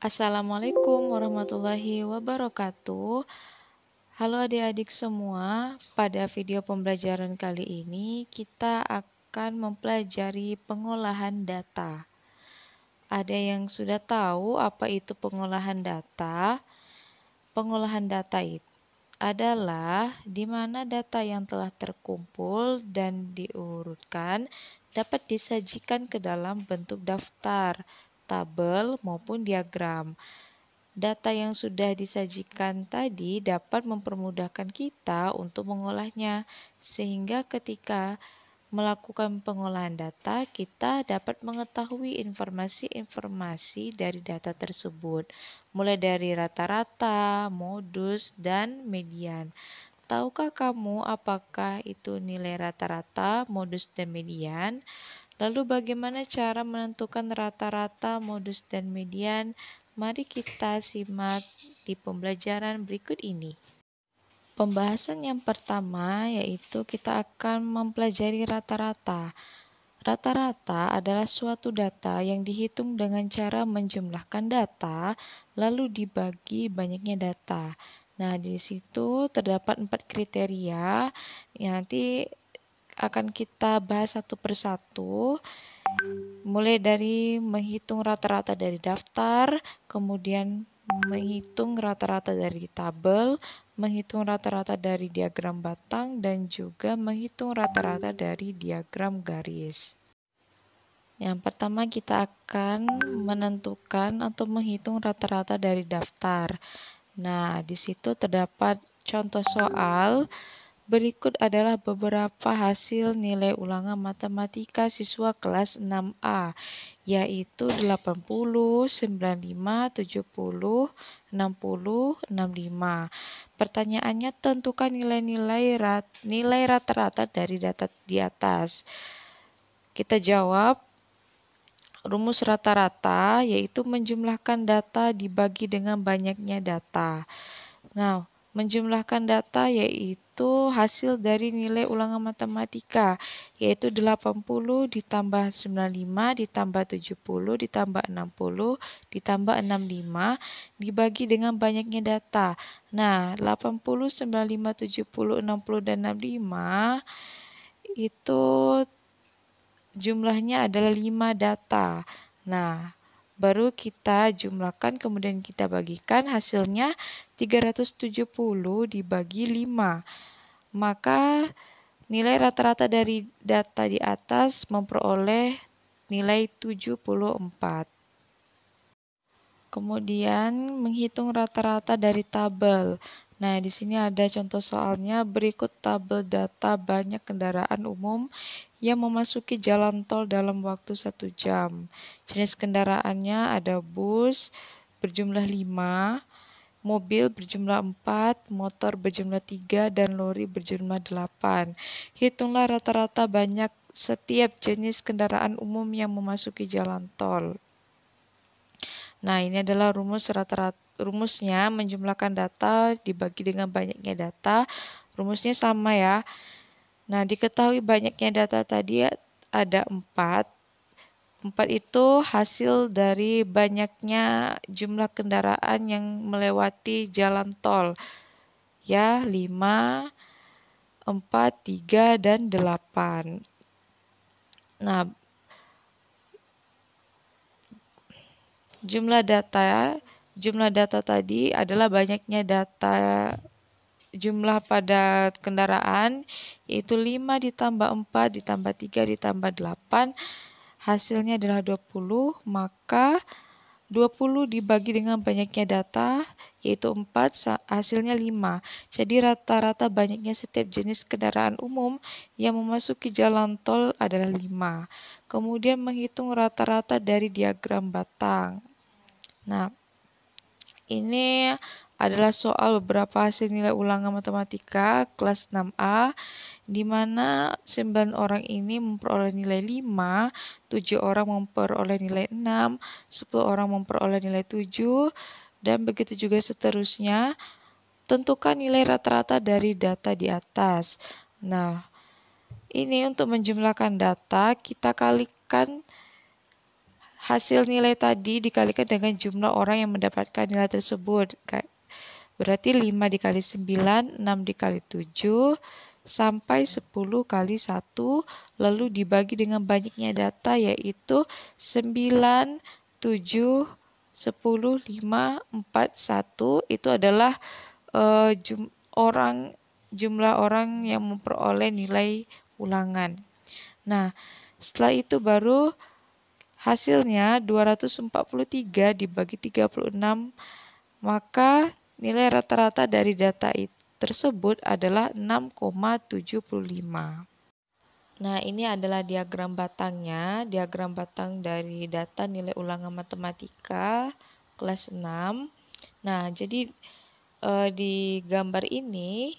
Assalamualaikum warahmatullahi wabarakatuh. Halo adik-adik semua, pada video pembelajaran kali ini kita akan mempelajari pengolahan data. Ada yang sudah tahu apa itu pengolahan data? Pengolahan data itu adalah di mana data yang telah terkumpul dan diurutkan dapat disajikan ke dalam bentuk daftar, tabel, maupun diagram. Data yang sudah disajikan tadi dapat mempermudahkan kita untuk mengolahnya, sehingga ketika melakukan pengolahan data, kita dapat mengetahui informasi-informasi dari data tersebut, mulai dari rata-rata, modus, dan median. Tahukah kamu apakah itu nilai rata-rata, modus, dan median? Lalu bagaimana cara menentukan rata-rata, modus, dan median? Mari kita simak di pembelajaran berikut ini. Pembahasan yang pertama yaitu kita akan mempelajari rata-rata. Rata-rata adalah suatu data yang dihitung dengan cara menjumlahkan data lalu dibagi banyaknya data. Nah, di situ terdapat 4 kriteria yang nanti akan kita bahas satu persatu. Mulai dari menghitung rata-rata dari daftar, kemudian menghitung rata-rata dari tabel, menghitung rata-rata dari diagram batang, dan juga menghitung rata-rata dari diagram garis. Yang pertama kita akan menentukan atau menghitung rata-rata dari daftar. Nah, di situ terdapat contoh soal. Berikut adalah beberapa hasil nilai ulangan matematika siswa kelas 6A, yaitu 80, 95, 70, 60, 65. Pertanyaannya, tentukan nilai rata-rata dari data di atas. Kita jawab, rumus rata-rata yaitu menjumlahkan data dibagi dengan banyaknya data. Nah, menjumlahkan data yaitu hasil dari nilai ulangan matematika, yaitu 80 ditambah 95 ditambah 70 ditambah 60 ditambah 65 dibagi dengan banyaknya data. Nah, 80, 95, 70, 60, dan 65 itu jumlahnya adalah 5 data. Nah, baru kita jumlahkan kemudian kita bagikan, hasilnya 370 dibagi 5. Maka nilai rata-rata dari data di atas memperoleh nilai 74. Kemudian menghitung rata-rata dari tabel. Nah, di sini ada contoh soalnya. Berikut tabel data banyak kendaraan umum yang memasuki jalan tol dalam waktu 1 jam. Jenis kendaraannya ada bus berjumlah 5, mobil berjumlah 4, motor berjumlah 3, dan lori berjumlah 8. Hitunglah rata-rata banyak setiap jenis kendaraan umum yang memasuki jalan tol. Nah, ini adalah rumusnya menjumlahkan data dibagi dengan banyaknya data. Rumusnya sama ya. Nah, diketahui banyaknya data tadi ada 4. 4 itu hasil dari banyaknya jumlah kendaraan yang melewati jalan tol. Ya, 5, 4, 3, dan 8. Nah, jumlah data tadi adalah banyaknya data jumlah pada kendaraan, yaitu 5 ditambah 4 ditambah 3 ditambah 8, hasilnya adalah 20, maka 20 dibagi dengan banyaknya data, yaitu 4, hasilnya 5. Jadi rata-rata banyaknya setiap jenis kendaraan umum yang memasuki jalan tol adalah 5. Kemudian menghitung rata-rata dari diagram batang. Nah, ini adalah soal beberapa hasil nilai ulangan matematika kelas 6A, di mana 9 orang ini memperoleh nilai 5, 7 orang memperoleh nilai 6, 10 orang memperoleh nilai 7, dan begitu juga seterusnya. Tentukan nilai rata-rata dari data di atas. Nah, ini untuk menjumlahkan data, kita kalikan hasil nilai tadi dikalikan dengan jumlah orang yang mendapatkan nilai tersebut. Berarti 5 dikali 9, 6 dikali 7, sampai 10 kali 1, lalu dibagi dengan banyaknya data yaitu 9, 7, 10, 5, 4, 1. Itu adalah jumlah orang yang memperoleh nilai ulangan. Nah, setelah itu baru hasilnya 243 dibagi 36, maka nilai rata-rata dari data tersebut adalah 6,75. Nah, ini adalah diagram batangnya, diagram batang dari data nilai ulangan matematika kelas 6. Nah, jadi di gambar ini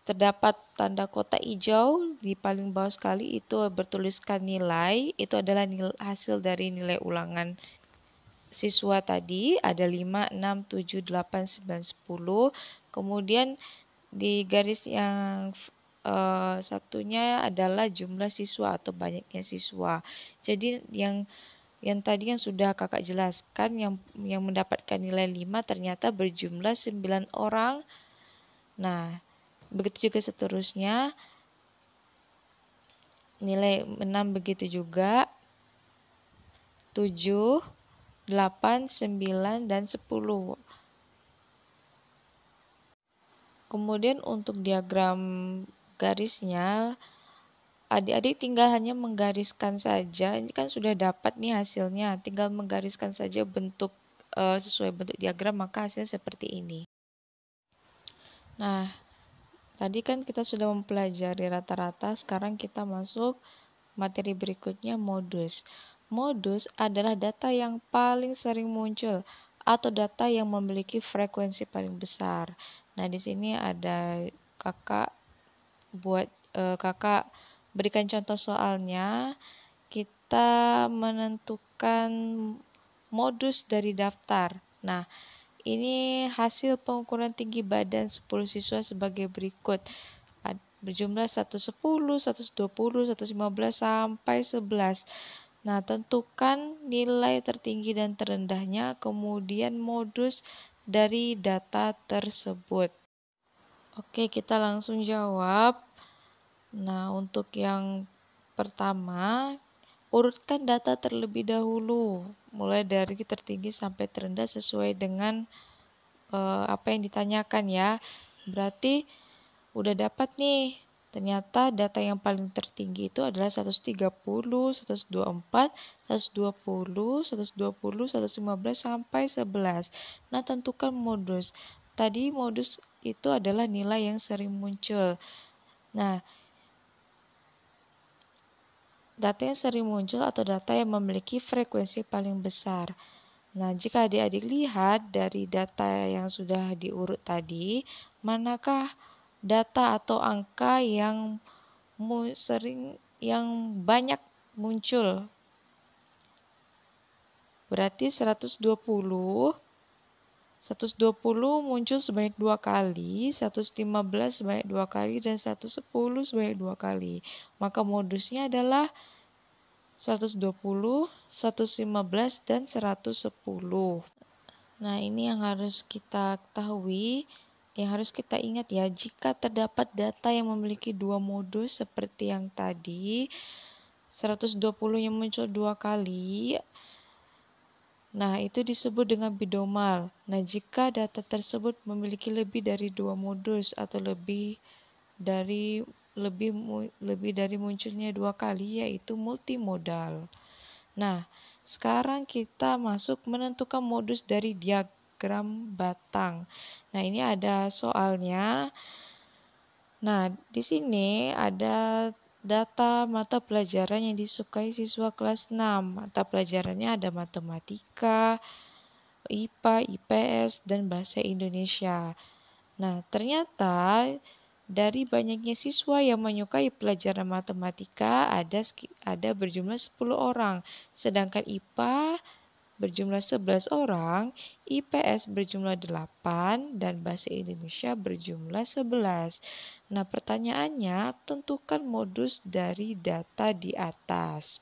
terdapat tanda kotak hijau di paling bawah sekali, itu bertuliskan nilai, itu adalah hasil dari nilai ulangan siswa tadi, ada 5, 6, 7, 8, 9, 10. Kemudian di garis yang satunya adalah jumlah siswa atau banyaknya siswa. Jadi yang tadi yang sudah kakak jelaskan, yang mendapatkan nilai 5 ternyata berjumlah 9 orang. Nah, begitu juga seterusnya, nilai 6 begitu juga, 7, 8, 9, dan 10. Kemudian untuk diagram garisnya, adik-adik tinggal hanya menggariskan saja. Ini kan sudah dapat nih hasilnya, tinggal menggariskan saja bentuk sesuai bentuk diagram, maka hasilnya seperti ini. Nah, tadi kan kita sudah mempelajari rata-rata, sekarang kita masuk materi berikutnya, modus. Modus adalah data yang paling sering muncul atau data yang memiliki frekuensi paling besar. Nah, di sini ada kakak berikan contoh soalnya. Kita menentukan modus dari daftar. Nah, ini hasil pengukuran tinggi badan 10 siswa sebagai berikut. Berjumlah 110, 120, 115, sampai 11. Nah, tentukan nilai tertinggi dan terendahnya, kemudian modus dari data tersebut. Oke, kita langsung jawab. Nah, untuk yang pertama, urutkan data terlebih dahulu, mulai dari tertinggi sampai terendah sesuai dengan apa yang ditanyakan ya. Berarti udah dapat nih, ternyata data yang paling tertinggi itu adalah 130, 124, 120, 120, 115, sampai 11. Nah, tentukan modus. Tadi modus itu adalah nilai yang sering muncul. Nah, data yang sering muncul atau data yang memiliki frekuensi paling besar. Nah, jika adik-adik lihat dari data yang sudah diurut tadi, manakah data atau angka yang banyak muncul? Berarti 120 muncul sebanyak 2 kali, 115 sebanyak 2 kali, dan 110 sebanyak 2 kali. Maka modusnya adalah 120, 115, dan 110. Nah, ini yang harus kita ketahui, yang harus kita ingat ya, jika terdapat data yang memiliki dua modus seperti yang tadi, 120 yang muncul 2 kali, nah itu disebut dengan bidomal. Nah, jika data tersebut memiliki lebih dari 2 modus atau lebih dari munculnya 2 kali, yaitu multimodal. Nah, sekarang kita masuk menentukan modus dari diagram batang. Nah, ini ada soalnya. Nah, di sini ada data mata pelajaran yang disukai siswa kelas 6. Mata pelajarannya ada matematika, IPA, IPS, dan bahasa Indonesia. Nah, ternyata dari banyaknya siswa yang menyukai pelajaran matematika ada berjumlah 10 orang, sedangkan IPA berjumlah 11 orang, IPS berjumlah 8, dan bahasa Indonesia berjumlah 11. Nah, pertanyaannya, tentukan modus dari data di atas.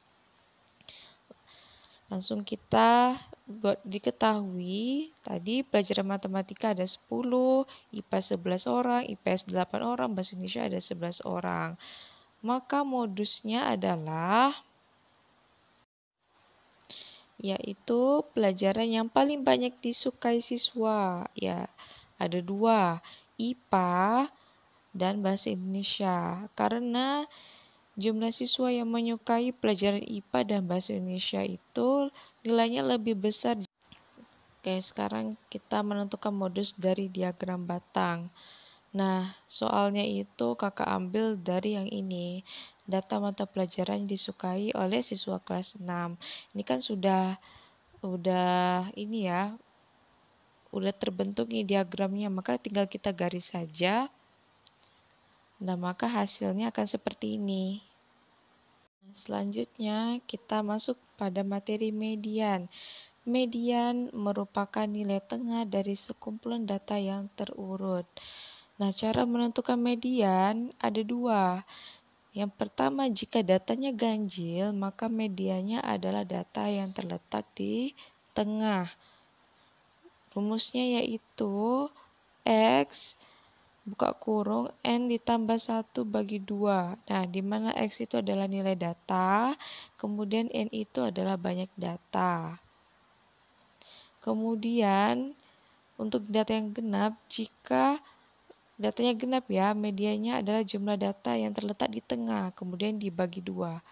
Langsung kita buat diketahui, tadi pelajaran matematika ada 10, IPA 11 orang, IPS 8 orang, Bahasa Indonesia ada 11 orang. Maka modusnya adalah yaitu pelajaran yang paling banyak disukai siswa. Ya, ada 2, IPA dan Bahasa Indonesia. Karena jumlah siswa yang menyukai pelajaran IPA dan Bahasa Indonesia itu nilainya lebih besar. Oke, sekarang kita menentukan modus dari diagram batang. Nah, soalnya itu kakak ambil dari yang ini. Data mata pelajaran yang disukai oleh siswa kelas 6. Ini kan sudah ini ya, udah terbentuk nih diagramnya, maka tinggal kita garis saja. Nah, maka hasilnya akan seperti ini. Selanjutnya kita masuk pada materi median. Median merupakan nilai tengah dari sekumpulan data yang terurut. Nah, cara menentukan median ada 2. Yang pertama, jika datanya ganjil, maka mediannya adalah data yang terletak di tengah. Rumusnya yaitu X buka kurung N ditambah 1 bagi 2. Nah, di mana X itu adalah nilai data, kemudian N itu adalah banyak data. Kemudian, untuk data yang genap, jika datanya genap ya, medianya adalah jumlah data yang terletak di tengah, kemudian dibagi 2.